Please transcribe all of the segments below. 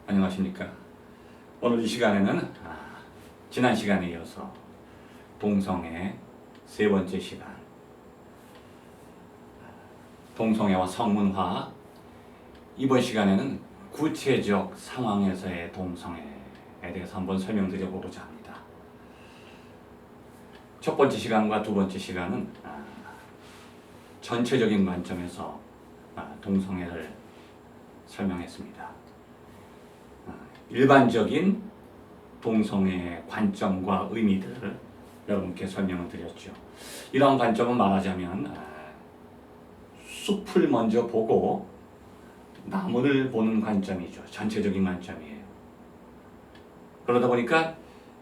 안녕하십니까. 오늘 이 시간에는 지난 시간에 이어서 동성애 세 번째 시간, 동성애와 성문화, 이번 시간에는 구체적 상황에서의 동성애에 대해서 한번 설명드려보고자 합니다. 첫 번째 시간과 두 번째 시간은 전체적인 관점에서 동성애를 설명했습니다. 일반적인 동성애의 관점과 의미들을 여러분께 설명을 드렸죠. 이러한 관점은 말하자면 숲을 먼저 보고 나무를 보는 관점이죠. 전체적인 관점이에요. 그러다 보니까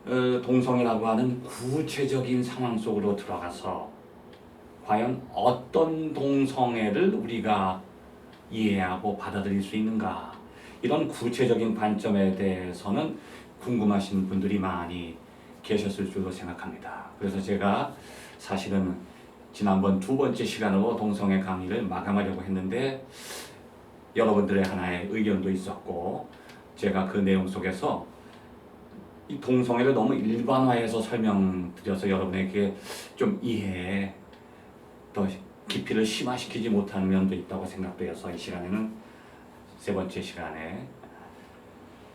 동성애라고 하는 구체적인 상황 속으로 들어가서 과연 어떤 동성애를 우리가 이해하고 받아들일 수 있는가, 이런 구체적인 관점에 대해서는 궁금하신 분들이 많이 계셨을 줄로 생각합니다. 그래서 제가 사실은 지난번 두 번째 시간으로 동성애 강의를 마감하려고 했는데 여러분들의 하나의 의견도 있었고, 제가 그 내용 속에서 이 동성애를 너무 일반화해서 설명드려서 여러분에게 좀 이해에 더 깊이를 심화시키지 못하는 면도 있다고 생각되어서 이 시간에는 세 번째 시간에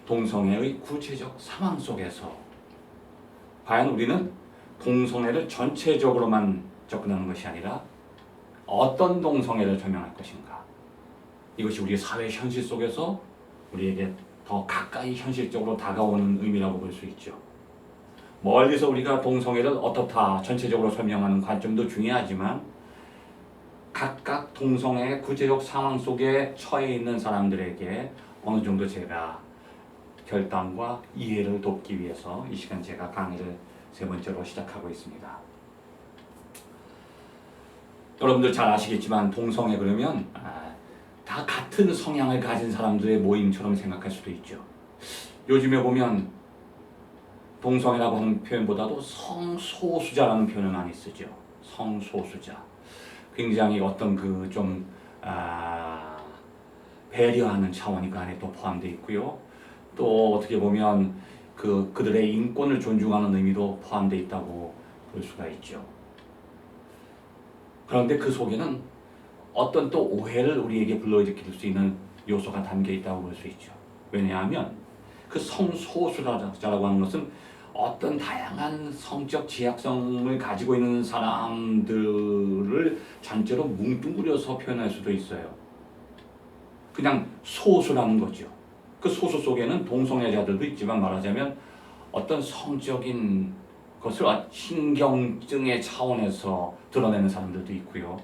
동성애의 구체적 상황 속에서 과연 우리는 동성애를 전체적으로만 접근하는 것이 아니라 어떤 동성애를 설명할 것인가, 이것이 우리 사회 현실 속에서 우리에게 더 가까이 현실적으로 다가오는 의미라고 볼 수 있죠. 멀리서 우리가 동성애를 어떻다 전체적으로 설명하는 관점도 중요하지만 각각 동성애의 구체적 상황 속에 처해 있는 사람들에게 어느 정도 제가 결단과 이해를 돕기 위해서 이 시간 제가 강의를 세 번째로 시작하고 있습니다. 여러분들 잘 아시겠지만 동성애 그러면 다 같은 성향을 가진 사람들의 모임처럼 생각할 수도 있죠. 요즘에 보면 동성애라고 하는 표현보다도 성소수자라는 표현을 많이 쓰죠. 성소수자. 굉장히 어떤 그 좀 배려하는 차원이 그 안에 또 포함되어 있고요. 또 어떻게 보면 그들의 인권을 존중하는 의미도 포함되어 있다고 볼 수가 있죠. 그런데 그 속에는 어떤 또 오해를 우리에게 불러일으킬 수 있는 요소가 담겨 있다고 볼 수 있죠. 왜냐하면 그 성소수자라고 하는 것은 어떤 다양한 성적 지향성을 가지고 있는 사람들을 전체로 뭉뚱그려서 표현할 수도 있어요. 그냥 소수라는 거죠. 그 소수 속에는 동성애자들도 있지만 말하자면 어떤 성적인 것을 신경증의 차원에서 드러내는 사람들도 있고요.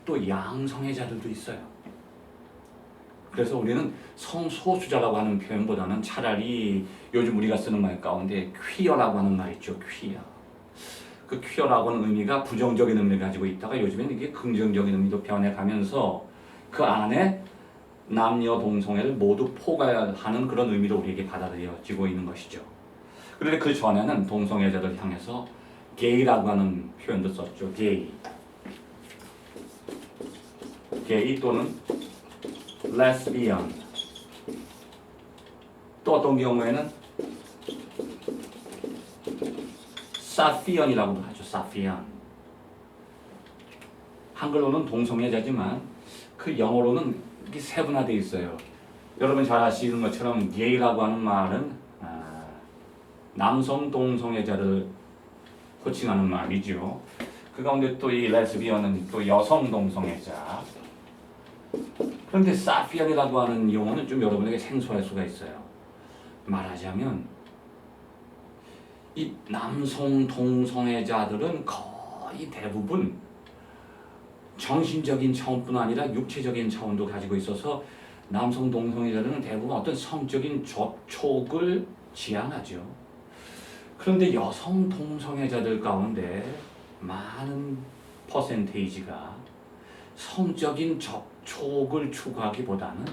또 양성애자들도 있어요. 그래서 우리는 성소수자라고 하는 표현보다는 차라리 요즘 우리가 쓰는 말 가운데 퀴어라고 하는 말 있죠. 퀴어. 그 퀴어라고 하는 의미가 부정적인 의미를 가지고 있다가 요즘에는 이게 긍정적인 의미로 변해가면서 그 안에 남녀 동성애를 모두 포괄하는 그런 의미로 우리에게 받아들여지고 있는 것이죠. 그런데 그 전에는 동성애자들 향해서 게이라고 하는 표현도 썼죠. 게이 또는 레스비언. 또 어떤 경우에는 사피언이라고도 하죠. 사피언. 한글로는 동성애자지만 그 영어로는 이게 세분화되어 있어요. 여러분 잘 아시는 것처럼 게이라고 하는 말은 남성 동성애자를 호칭하는 말이죠. 그 가운데 또 이 레스비언은 또 여성 동성애자. 그런데 사피언이라고 하는 용어는 좀 여러분에게 생소할 수가 있어요. 말하자면 이 남성 동성애자들은 거의 대부분 정신적인 차원뿐 아니라 육체적인 차원도 가지고 있어서 남성 동성애자들은 대부분 어떤 성적인 접촉을 지향하죠. 그런데 여성 동성애자들 가운데 많은 퍼센테이지가 성적인 접촉을 추구하기보다는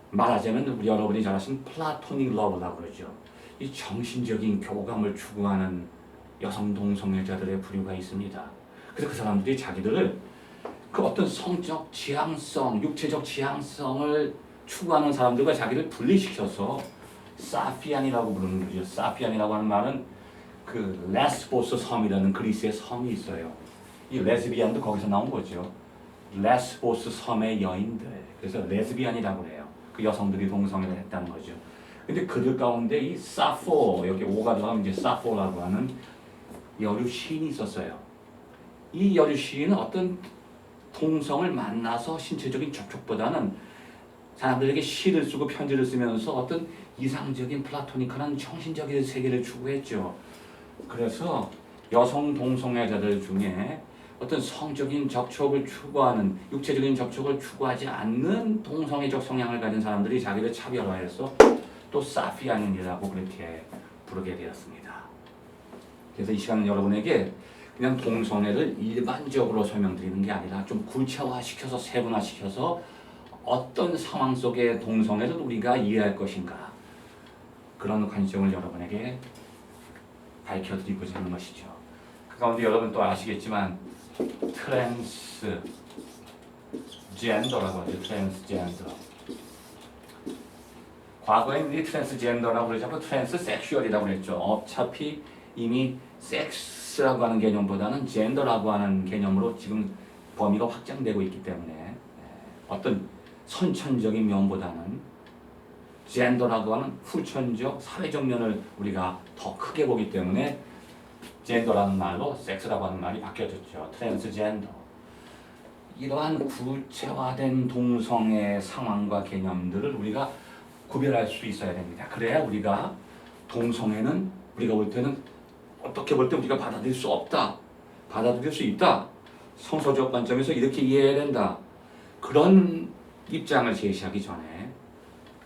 말하자면 우리 여러분이 잘 아시는 플라토닉 러브라고 그러죠. 이 정신적인 교감을 추구하는 여성 동성애자들의 부류가 있습니다. 그래서 그 사람들이 자기들을 그 어떤 성적 지향성, 육체적 지향성을 추구하는 사람들과 자기를 분리시켜서 사피안이라고 부르는 거죠. 사피안이라고 하는 말은 그 레스보스 섬이라는 그리스의 섬이 있어요. 이 레즈비안도 거기서 나온 거죠. 레스보스 섬의 여인들. 그래서 레즈비안이라고 해요. 그 여성들이 동성애를 했다는 거죠. 근데 그들 가운데 이 사포, 여기 오가 들어가면 이제 사포라고 하는 여류 시인이 있었어요. 이 여류 시인은 어떤 동성을 만나서 신체적인 접촉보다는 사람들에게 시를 쓰고 편지를 쓰면서 어떤 이상적인 플라토니크한 정신적인 세계를 추구했죠. 그래서 여성 동성애자들 중에 어떤 성적인 접촉을 추구하는, 육체적인 접촉을 추구하지 않는 동성애적 성향을 가진 사람들이 자기를 차별화해서 또 사피안인이라고 그렇게 부르게 되었습니다. 그래서 이 시간은 여러분에게 그냥 동성애를 일반적으로 설명드리는 게 아니라 좀 구체화시켜서 세분화시켜서 어떤 상황 속의 동성애를 우리가 이해할 것인가, 그런 관점을 여러분에게 밝혀드리고자 하는 것이죠. 그 가운데 여러분 또 아시겠지만 트랜스젠더라고 하죠. 트랜스젠더. 과거에는 이 트랜스젠더라고 그러지 않고 트랜스섹슈얼이라고 그랬죠. 어차피 이미 섹스라고 하는 개념보다는 젠더라고 하는 개념으로 지금 범위가 확장되고 있기 때문에 어떤 선천적인 면보다는 젠더라고 하는 후천적 사회적 면을 우리가 더 크게 보기 때문에 젠더라는 말로 섹스라고 하는 말이 바뀌어졌죠. 트랜스젠더. 이러한 구체화된 동성애 상황과 개념들을 우리가 구별할 수 있어야 됩니다. 그래야 우리가 동성애는 우리가 볼 때는 어떻게 볼 때 우리가 받아들일 수 없다, 받아들일 수 있다, 성서적 관점에서 이렇게 이해해야 된다, 그런 입장을 제시하기 전에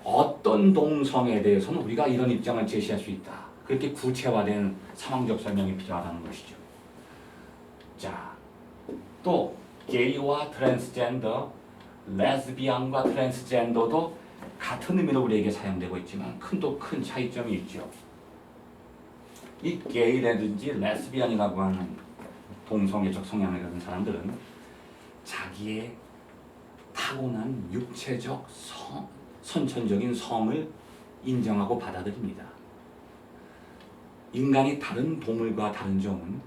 어떤 동성애에 대해서는 우리가 이런 입장을 제시할 수 있다, 그렇게 구체화된 상황적 설명이 필요하다는 것이죠. 자, 또 게이와 트랜스젠더, 레즈비안과 트랜스젠더도 같은 의미로 우리에게 사용되고 있지만 큰 차이점이 있죠. 이 게이라든지 레즈비안이라고 하는 동성애적 성향을 가진 사람들은 자기의 타고난 육체적 선천적인 성을 인정하고 받아들입니다. 인간이 다른 동물과 다른 점은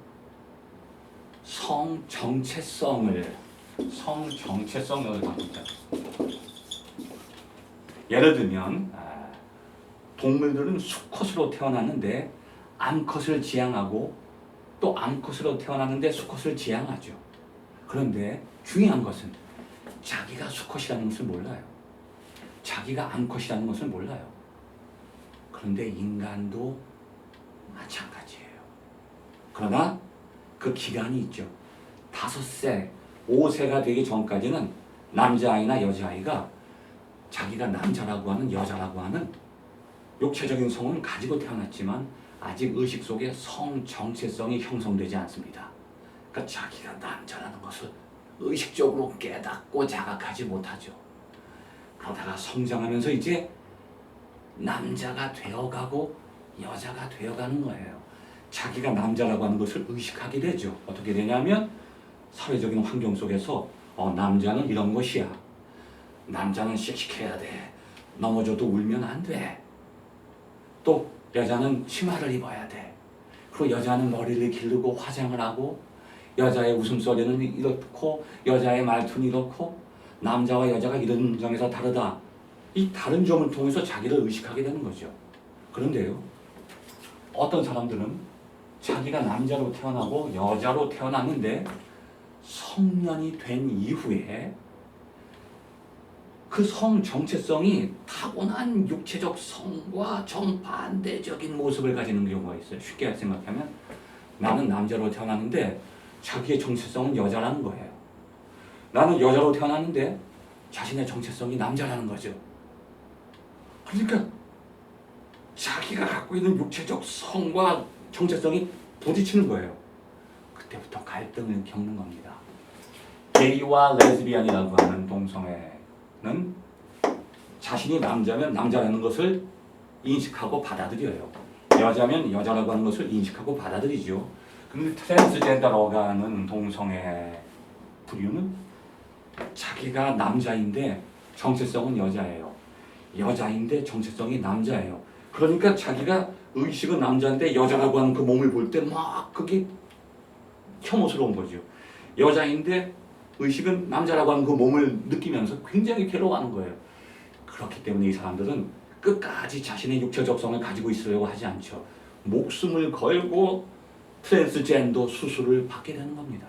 성 정체성을 갖습니다. 예를 들면 동물들은 수컷으로 태어났는데 암컷을 지향하고 또 암컷으로 태어났는데 수컷을 지향하죠. 그런데 중요한 것은 자기가 수컷이라는 것을 몰라요. 자기가 암컷이라는 것을 몰라요. 그런데 인간도 마찬가지예요. 그러나 그 기간이 있죠. 5세, 5세가 되기 전까지는 남자아이나 여자아이가 자기가 남자라고 하는, 여자라고 하는 육체적인 성은 가지고 태어났지만 아직 의식 속에 성 정체성이 형성되지 않습니다. 그러니까 자기가 남자라는 것을 의식적으로 깨닫고 자각하지 못하죠. 그러다가 성장하면서 이제 남자가 되어가고 여자가 되어가는 거예요. 자기가 남자라고 하는 것을 의식하게 되죠. 어떻게 되냐면 사회적인 환경 속에서 남자는 이런 것이야. 남자는 씩씩해야 돼. 넘어져도 울면 안 돼. 또 여자는 치마를 입어야 돼. 그리고 여자는 머리를 기르고 화장을 하고, 여자의 웃음소리는 이렇고 여자의 말투는 이렇고, 남자와 여자가 이런 점에서 다르다. 이 다른 점을 통해서 자기를 의식하게 되는 거죠. 그런데요, 어떤 사람들은 자기가 남자로 태어나고 여자로 태어났는데 성년이 된 이후에 그 성 정체성이 타고난 육체적 성과 정반대적인 모습을 가지는 경우가 있어요. 쉽게 생각하면 나는 남자로 태어났는데 자기의 정체성은 여자라는 거예요. 나는 여자로 태어났는데 자신의 정체성이 남자라는 거죠. 그러니까 자기가 갖고 있는 육체적 성과 정체성이 부딪히는 거예요. 그때부터 갈등을 겪는 겁니다. 게이와 레즈비안이라고 하는 동성애는 자신이 남자면 남자라는 것을 인식하고 받아들여요. 여자면 여자라고 하는 것을 인식하고 받아들이죠. 그런데 트랜스젠더라고 하는 동성애 부류는 자기가 남자인데 정체성은 여자예요. 여자인데 정체성이 남자예요. 그러니까 자기가 의식은 남자인데 여자라고 하는 그 몸을 볼 때 막 그게 혐오스러운 거죠. 여자인데 의식은 남자라고 하는 그 몸을 느끼면서 굉장히 괴로워하는 거예요. 그렇기 때문에 이 사람들은 끝까지 자신의 육체적 성을 가지고 있으려고 하지 않죠. 목숨을 걸고 트랜스젠더 수술을 받게 되는 겁니다.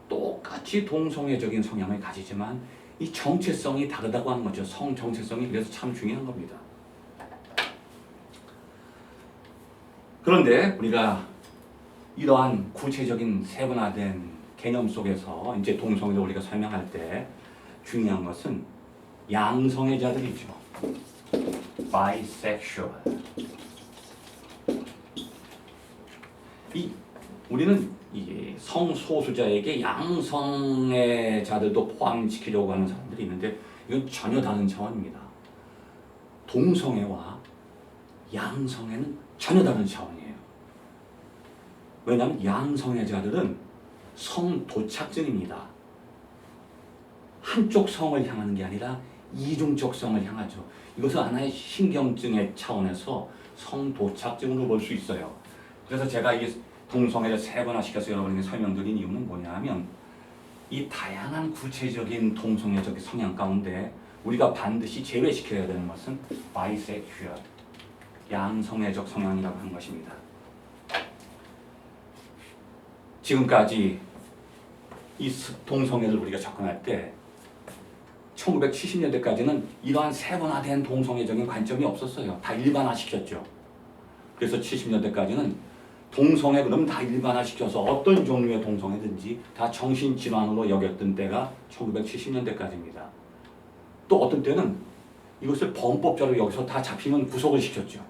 똑같이 동성애적인 성향을 가지지만 이 정체성이 다르다고 하는 거죠. 성 정체성이 그래서 참 중요한 겁니다. 그런데 우리가 이러한 구체적인 세분화된 개념 속에서 이제 동성애를 우리가 설명할 때 중요한 것은 양성애자들이죠. bisexual. 우리는 이 성소수자에게 양성애자들도 포함시키려고 하는 사람들이 있는데 이건 전혀 다른 차원입니다. 동성애와 양성애는 전혀 다른 차원이에요. 왜냐하면 양성애자들은 성도착증입니다. 한쪽 성을 향하는 게 아니라 이중적 성을 향하죠. 이것은 하나의 신경증의 차원에서 성도착증으로 볼 수 있어요. 그래서 제가 이 동성애를 세분화시켜서 여러분에게 설명드린 이유는 뭐냐면 이 다양한 구체적인 동성애적 성향 가운데 우리가 반드시 제외시켜야 되는 것은 바이섹슈얼, 양성애적 성향이라고 하는 것입니다. 지금까지 이 동성애를 우리가 접근할 때 1970년대까지는 이러한 세분화된 동성애적인 관점이 없었어요. 다 일반화시켰죠. 그래서 70년대까지는 동성애 그럼 다 일반화시켜서 어떤 종류의 동성애든지 다 정신질환으로 여겼던 때가 1970년대까지입니다. 또 어떤 때는 이것을 범법자로 여기서 다 잡히면 구속을 시켰죠.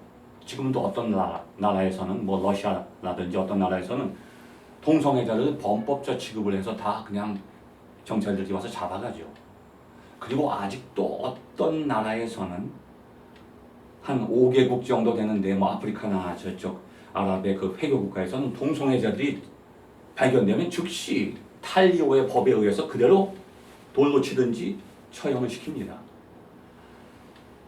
지금은 또 어떤 나라에서는 뭐 러시아라든지 어떤 나라에서는 동성애자를 범법자 취급을 해서 다 그냥 경찰들이 와서 잡아가죠. 그리고 아직도 어떤 나라에서는 한 5개국 정도 되는데 뭐 아프리카나 저쪽 아랍의 그 회교 국가에서는 동성애자들이 발견되면 즉시 탈리오의 법에 의해서 그대로 돌로 치든지 처형을 시킵니다.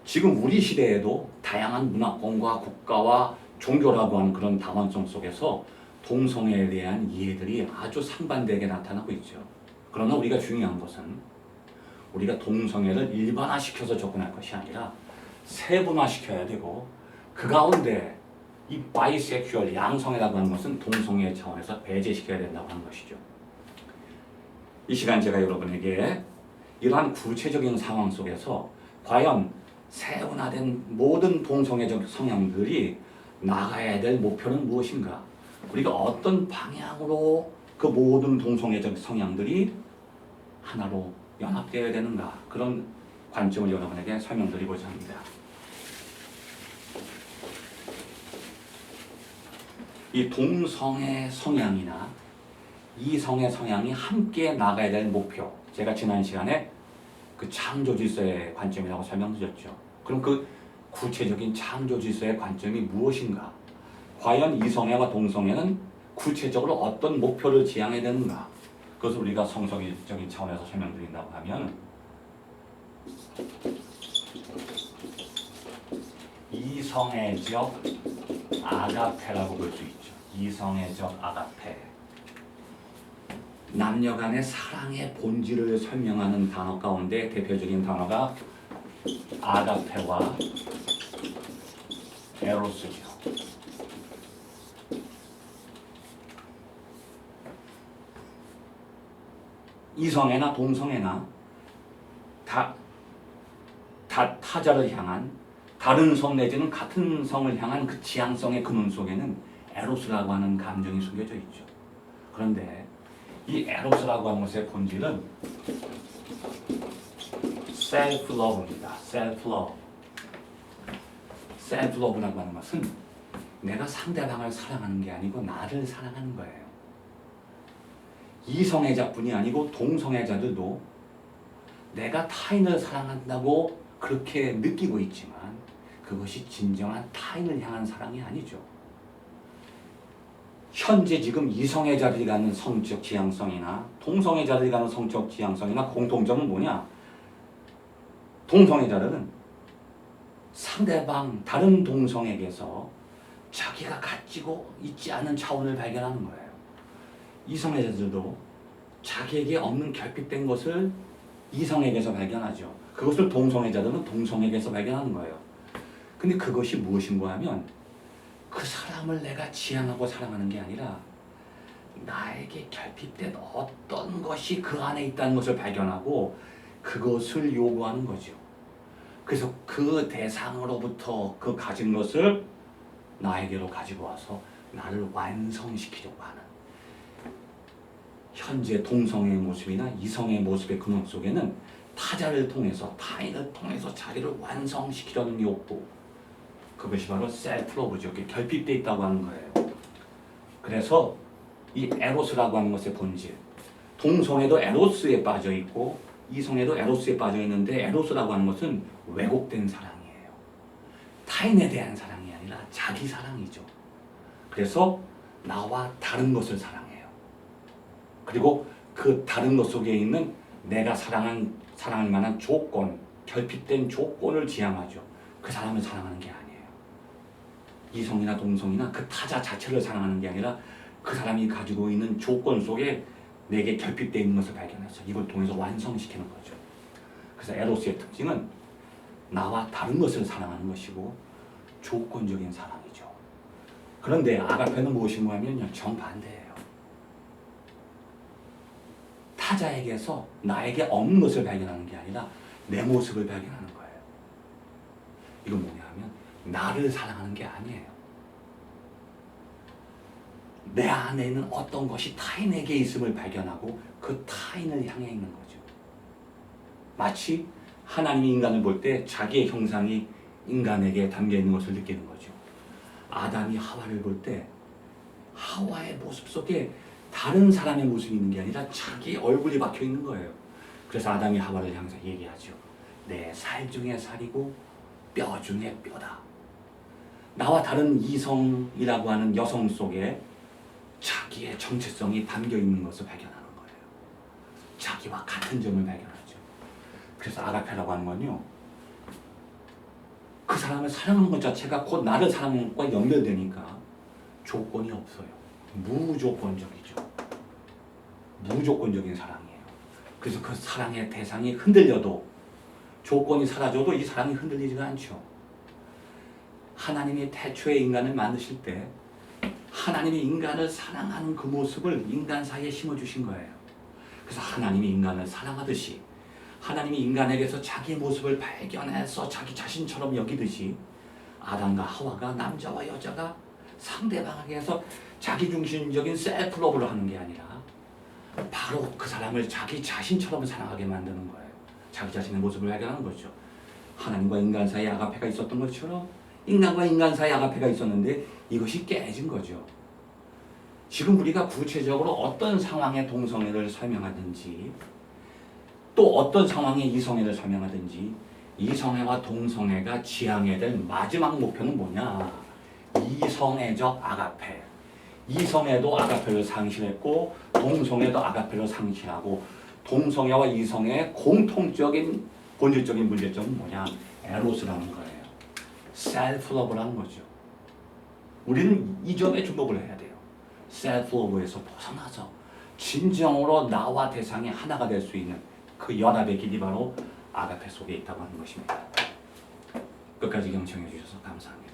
지금 우리 시대에도 다양한 문화권과 국가와 종교라고 하는 그런 다원성 속에서 동성애에 대한 이해들이 아주 상반되게 나타나고 있죠. 그러나 우리가 중요한 것은 우리가 동성애를 일반화시켜서 접근할 것이 아니라 세분화시켜야 되고 그 가운데 이 바이섹슈얼, 양성애라고 하는 것은 동성애 차원에서 배제시켜야 된다고 하는 것이죠. 이 시간 제가 여러분에게 이러한 구체적인 상황 속에서 과연 세분화된 모든 동성애적 성향들이 나가야 될 목표는 무엇인가? 우리가 어떤 방향으로 그 모든 동성애적 성향들이 하나로 연합되어야 되는가? 그런 관점을 여러분에게 설명드리고자 합니다. 이 동성애 성향이나 이성애 성향이 함께 나가야 될 목표, 제가 지난 시간에 그 창조질서의 관점이라고 설명드렸죠. 그럼 그 구체적인 창조질서의 관점이 무엇인가? 과연 이성애와 동성애는 구체적으로 어떤 목표를 지향해야 되는가? 그것을 우리가 성서적인 차원에서 설명드린다고 하면 이성애적 아가페라고 볼 수 있죠. 이성애적 아가페. 남녀 간의 사랑의 본질을 설명하는 단어 가운데 대표적인 단어가 아가페와 에로스죠. 이성애나 동성애나 타자를 향한 다른 성 내지는 같은 성을 향한 그 지향성의 근원 속에는 에로스라고 하는 감정이 숨겨져 있죠. 그런데 이 에로스라고 하는 것의 본질은 셀프-러브입니다. 셀프-러브. 셀프-러브라고 하는 것은 내가 상대방을 사랑하는 게 아니고 나를 사랑하는 거예요. 이성애자뿐이 아니고 동성애자들도 내가 타인을 사랑한다고 그렇게 느끼고 있지만 그것이 진정한 타인을 향한 사랑이 아니죠. 현재 지금 이성애자들이 갖는 성적 지향성이나 동성애자들이 갖는 성적 지향성이나 공통점은 뭐냐? 동성애자들은 상대방 다른 동성에게서 자기가 가지고 있지 않은 차원을 발견하는 거예요. 이성애자들도 자기에게 없는 결핍된 것을 이성에게서 발견하죠. 그것을 동성애자들은 동성에게서 발견하는 거예요. 근데 그것이 무엇인가 하면 그 사람을 내가 지향하고 사랑하는 게 아니라 나에게 결핍된 어떤 것이 그 안에 있다는 것을 발견하고 그것을 요구하는 거죠. 그래서 그 대상으로부터 그 가진 것을 나에게로 가지고 와서 나를 완성시키려고 하는, 현재 동성애의 모습이나 이성의 모습의 근원 속에는 타자를 통해서, 타인을 통해서 자기를 완성시키려는 욕구, 그것이 바로 셀프러브죠. 결핍되어 있다고 하는 거예요. 그래서 이 에로스라고 하는 것의 본질, 동성애도 에로스에 빠져 있고 이성애도 에로스에 빠져 있는데, 에로스라고 하는 것은 왜곡된 사랑이에요. 타인에 대한 사랑이 아니라 자기 사랑이죠. 그래서 나와 다른 것을 사랑해요. 그리고 그 다른 것 속에 있는 내가 사랑할 만한 조건, 결핍된 조건을 지향하죠. 그 사람을 사랑하는 게 아니에요. 이성이나 동성이나 그 타자 자체를 사랑하는 게 아니라 그 사람이 가지고 있는 조건 속에 내게 결핍되어 있는 것을 발견해서 이걸 통해서 완성시키는 거죠. 그래서 에로스의 특징은 나와 다른 것을 사랑하는 것이고 조건적인 사랑이죠. 그런데 아가페는 무엇인가 하면요, 정반대예요. 타자에게서 나에게 없는 것을 발견하는 게 아니라 내 모습을 발견하는 거예요. 이건 뭐냐 하면 나를 사랑하는 게 아니에요. 내 안에 있는 어떤 것이 타인에게 있음을 발견하고 그 타인을 향해 있는 거죠. 마치 하나님이 인간을 볼 때 자기의 형상이 인간에게 담겨 있는 것을 느끼는 거죠. 아담이 하와를 볼 때 하와의 모습 속에 다른 사람의 모습이 있는 게 아니라 자기 얼굴이 박혀 있는 거예요. 그래서 아담이 하와를 향해서 얘기하죠. 내 살 중에 살이고 뼈 중에 뼈다. 나와 다른 이성이라고 하는 여성 속에 자기의 정체성이 담겨 있는 것을 발견하는 거예요. 자기와 같은 점을 발견하죠. 그래서 아가페라고 하는 건요, 그 사람을 사랑하는 것 자체가 곧 나를 사랑하는 것과 연결되니까 조건이 없어요. 무조건적이죠. 무조건적인 사랑이에요. 그래서 그 사랑의 대상이 흔들려도, 조건이 사라져도 이 사랑이 흔들리지가 않죠. 하나님이 태초에 인간을 만드실 때 하나님이 인간을 사랑하는 그 모습을 인간 사이에 심어주신 거예요. 그래서 하나님이 인간을 사랑하듯이, 하나님이 인간에게서 자기의 모습을 발견해서 자기 자신처럼 여기듯이, 아담과 하와가, 남자와 여자가 상대방에게서 자기중심적인 셀프러브를 하는 게 아니라 바로 그 사람을 자기 자신처럼 사랑하게 만드는 거예요. 자기 자신의 모습을 발견하는 거죠. 하나님과 인간 사이에 아가페가 있었던 것처럼 인간과 인간 사이에 아가페가 있었는데 이것이 깨진 거죠. 지금 우리가 구체적으로 어떤 상황의 동성애를 설명하든지 또 어떤 상황의 이성애를 설명하든지, 이성애와 동성애가 지향해야 될 마지막 목표는 뭐냐? 이성애적 아가페. 이성애도 아가페를 상실했고 동성애도 아가페를 상실하고, 동성애와 이성애의 공통적인 본질적인 문제점은 뭐냐? 에로스라는 거예요. 셀프러브라는 거죠. 우리는 이 점에 주목을 해야 돼요. 셀프러브에서 벗어나서 진정으로 나와 대상이 하나가 될 수 있는 그 연합의 길이 바로 아가페 속에 있다고 하는 것입니다. 끝까지 경청해 주셔서 감사합니다.